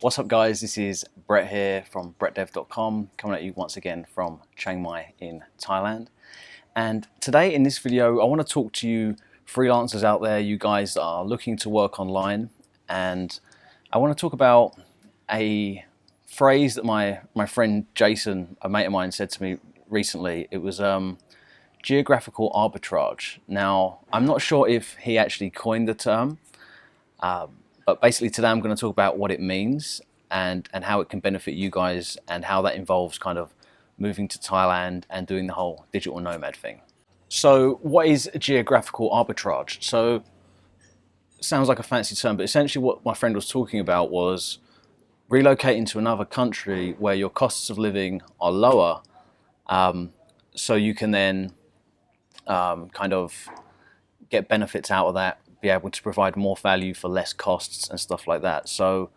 What's up guys, this is Brett here from brettdev.com, coming at you once again from Chiang Mai in Thailand. And today in this video I want to talk to you freelancers out there, you guys that are looking to work online, and I want to talk about a phrase that my friend Jason, a mate of mine, said to me recently. It was geographical arbitrage. Now I'm not sure if he actually coined the term, but basically today I'm going to talk about what it means and how it can benefit you guys and how that involves kind of moving to Thailand and doing the whole digital nomad thing. So what is geographical arbitrage? So it sounds like a fancy term, but essentially what my friend was talking about was relocating to another country where your costs of living are lower, so you can then kind of get benefits out of that, be able to provide more value for less costs and stuff like that. So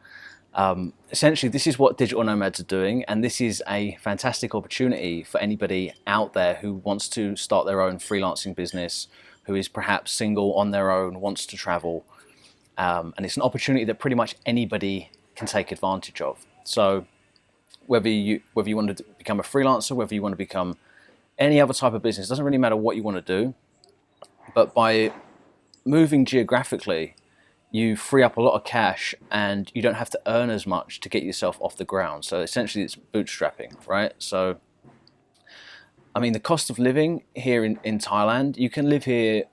essentially this is what digital nomads are doing, and this is a fantastic opportunity for anybody out there who wants to start their own freelancing business, who is perhaps single on their own, wants to travel, and it's an opportunity that pretty much anybody can take advantage of. So whether you want to become a freelancer, whether you want to become any other type of business, doesn't really matter what you want to do, but by moving geographically, you free up a lot of cash and you don't have to earn as much to get yourself off the ground. So essentially it's bootstrapping, right? So, I mean, the cost of living here in Thailand, you can live here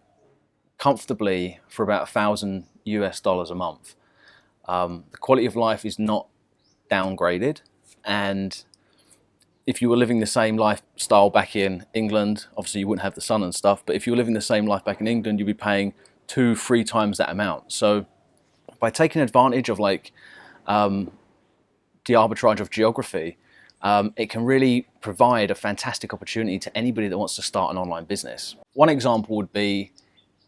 comfortably for about $1,000 a month. The quality of life is not downgraded, and if you were living the same lifestyle back in England, obviously you wouldn't have the sun and stuff, but if you were living the same life back in England, you'd be paying 2-3 times that amount. So by taking advantage of like the arbitrage of geography, it can really provide a fantastic opportunity to anybody that wants to start an online business. One example would be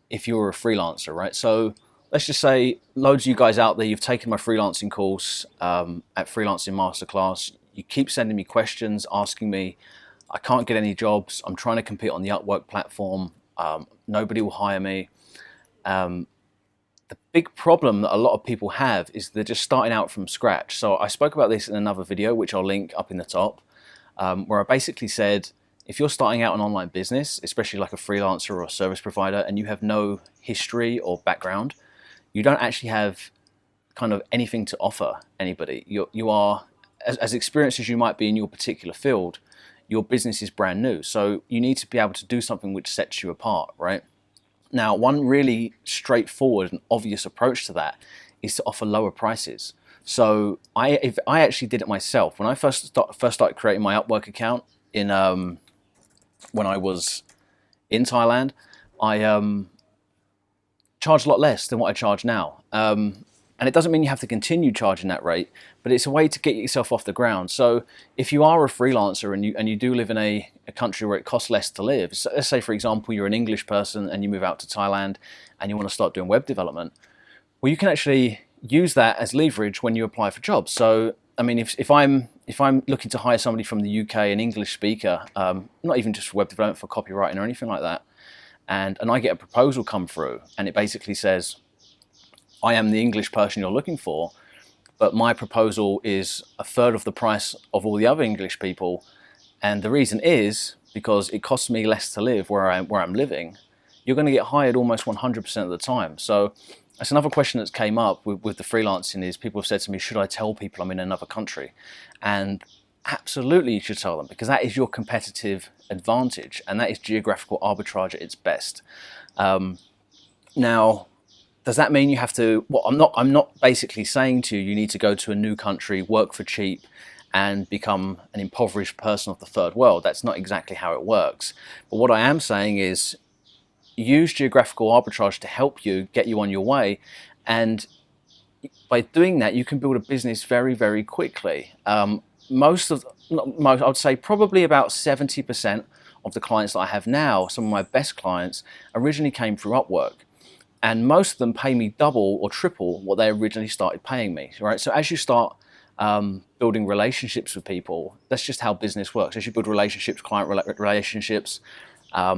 if you were a freelancer, right? So let's just say loads of you guys out there, you've taken my freelancing course at Freelancing Masterclass. You keep sending me questions, asking me, I can't get any jobs, I'm trying to compete on the Upwork platform, nobody will hire me. The big problem that a lot of people have is they're just starting out from scratch. So I spoke about this in another video, which I'll link up in the top, where I basically said, if you're starting out an online business, especially like a freelancer or a service provider, and you have no history or background, you don't actually have kind of anything to offer anybody. You are, as experienced as you might be in your particular field, your business is brand new. So you need to be able to do something which sets you apart, right? Now, one really straightforward and obvious approach to that is to offer lower prices. So I actually did it myself. When I first started creating my Upwork account when I was in Thailand, I charged a lot less than what I charge now. And it doesn't mean you have to continue charging that rate, but it's a way to get yourself off the ground. So if you are a freelancer and you do live in a country where it costs less to live, so let's say for example you're an English person and you move out to Thailand and you want to start doing web development, well, you can actually use that as leverage when you apply for jobs. So I mean, if I'm looking to hire somebody from the UK, an English speaker, not even just for web development, for copywriting or anything like that, and I get a proposal come through and it basically says, I am the English person you're looking for, but my proposal is a third of the price of all the other English people, and the reason is because it costs me less to live where I'm living, you're going to get hired almost 100% of the time. So that's another question that's came up with the freelancing, is people have said to me, should I tell people I'm in another country? And absolutely you should tell them, because that is your competitive advantage, and that is geographical arbitrage at its best. Now, does that mean you have to, well, I'm not basically saying to you, you need to go to a new country, work for cheap, and become an impoverished person of the third world. That's not exactly how it works. But what I am saying is use geographical arbitrage to help you, get you on your way. And by doing that, you can build a business very, very quickly. I would say probably about 70% of the clients that I have now, some of my best clients, originally came through Upwork. And most of them pay me double or triple what they originally started paying me, right? So as you start building relationships with people, that's just how business works. As you build relationships, client relationships, a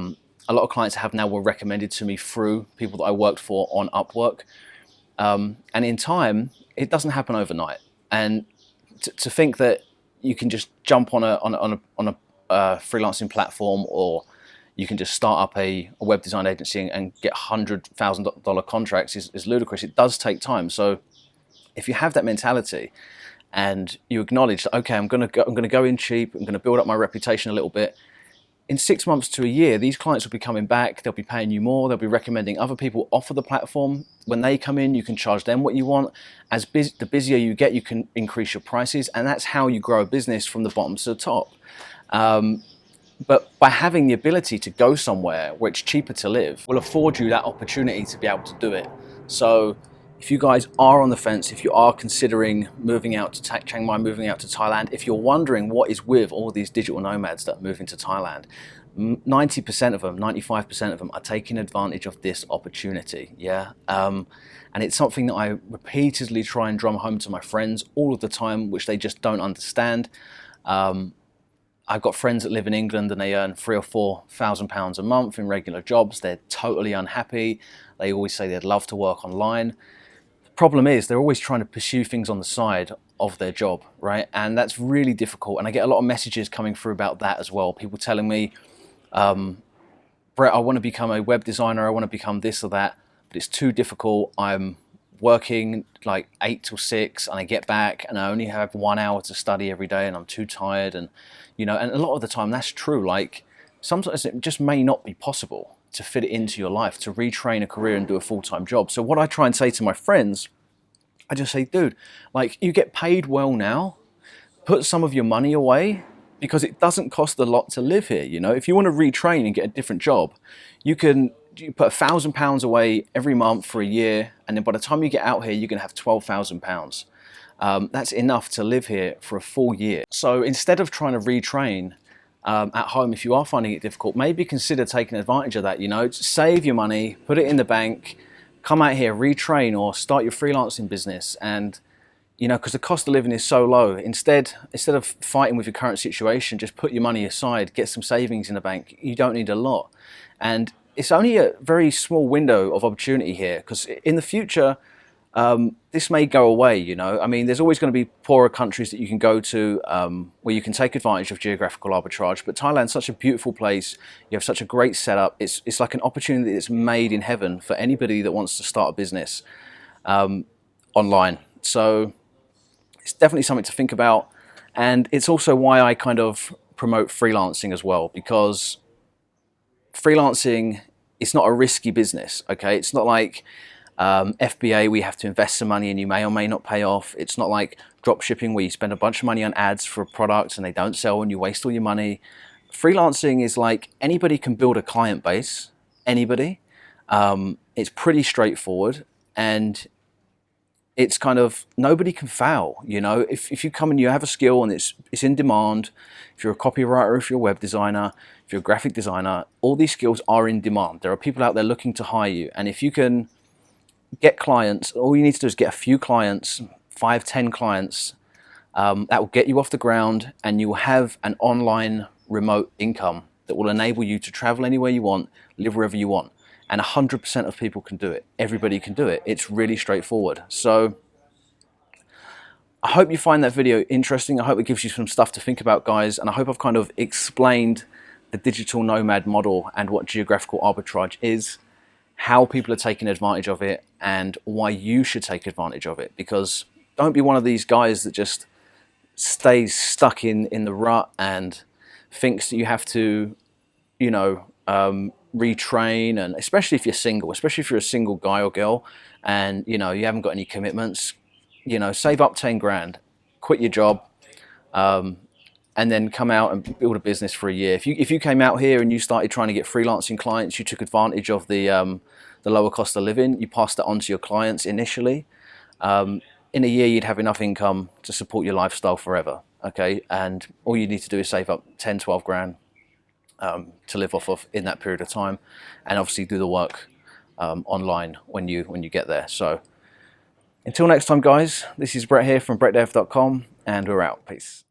lot of clients I have now were recommended to me through people that I worked for on Upwork. And in time, it doesn't happen overnight. And to think that you can just jump on a freelancing platform, or you can just start up a web design agency and get $100,000 contracts is ludicrous. It does take time. So if you have that mentality and you acknowledge that, okay, I'm going to go in cheap, I'm going to build up my reputation a little bit. In 6 months to a year, these clients will be coming back, they'll be paying you more, they'll be recommending other people off of the platform. When they come in, you can charge them what you want. The busier you get, you can increase your prices, and that's how you grow a business from the bottom to the top. But by having the ability to go somewhere where it's cheaper to live will afford you that opportunity to be able to do it. So if you guys are on the fence, if you are considering moving out to Chiang Mai, moving out to Thailand, if you're wondering what is with all these digital nomads that are moving to Thailand, 90% of them, 95% of them are taking advantage of this opportunity. Yeah. And it's something that I repeatedly try and drum home to my friends all of the time, which they just don't understand. I've got friends that live in England and they earn £3,000 or £4,000 a month in regular jobs. They're totally unhappy. They always say they'd love to work online. The problem is they're always trying to pursue things on the side of their job, right? And that's really difficult. And I get a lot of messages coming through about that as well. People telling me, Brett, I want to become a web designer. I want to become this or that, but it's too difficult. I'm working like 8 till 6 and I get back and I only have 1 hour to study every day and I'm too tired. And you know, and a lot of the time that's true. Like sometimes it just may not be possible to fit it into your life, to retrain a career and do a full-time job. So what I try and say to my friends, I just say, dude, like you get paid well now, put some of your money away, because it doesn't cost a lot to live here. You know, if you want to retrain and get a different job, you put £1,000 away every month for a year, and then by the time you get out here, you're going to have £12,000. That's enough to live here for a full year. So instead of trying to retrain at home, if you are finding it difficult, maybe consider taking advantage of that. You know, save your money, put it in the bank, come out here, retrain, or start your freelancing business. And you know, because the cost of living is so low, instead of fighting with your current situation, just put your money aside, get some savings in the bank. You don't need a lot. And it's only a very small window of opportunity here, because in the future, this may go away, you know. I mean, there's always going to be poorer countries that you can go to where you can take advantage of geographical arbitrage. But Thailand's such a beautiful place. You have such a great setup. It's like an opportunity that's made in heaven for anybody that wants to start a business online. So it's definitely something to think about. And it's also why I kind of promote freelancing as well, because freelancing is not a risky business, okay? It's not like FBA, we have to invest some money and you may or may not pay off. It's not like drop shipping where you spend a bunch of money on ads for a product and they don't sell and you waste all your money. Freelancing is like anybody can build a client base, anybody. It's pretty straightforward, and it's kind of, nobody can fail, you know. If you come and you have a skill and it's in demand, if you're a copywriter, if you're a web designer, if you're a graphic designer, all these skills are in demand. There are people out there looking to hire you. And if you can get clients, all you need to do is get a few clients, 5, 10 clients, that will get you off the ground, and you will have an online remote income that will enable you to travel anywhere you want, live wherever you want. And 100% of people can do it. Everybody can do it. It's really straightforward. So I hope you find that video interesting. I hope it gives you some stuff to think about, guys. And I hope I've kind of explained the digital nomad model and what geographical arbitrage is, how people are taking advantage of it, and why you should take advantage of it. Because don't be one of these guys that just stays stuck in the rut and thinks that you have to, you know, retrain. And especially if you're single, especially if you're a single guy or girl and you know you haven't got any commitments, you know, save up 10 grand, quit your job, and then come out and build a business for a year. If you came out here and you started trying to get freelancing clients, you took advantage of the lower cost of living, you passed that on to your clients initially, in a year you'd have enough income to support your lifestyle forever, okay? And all you need to do is save up 10, 12 grand to live off of in that period of time, and obviously do the work online when you get there. So until next time, guys, this is Brett here from brettdev.com, and we're out. Peace.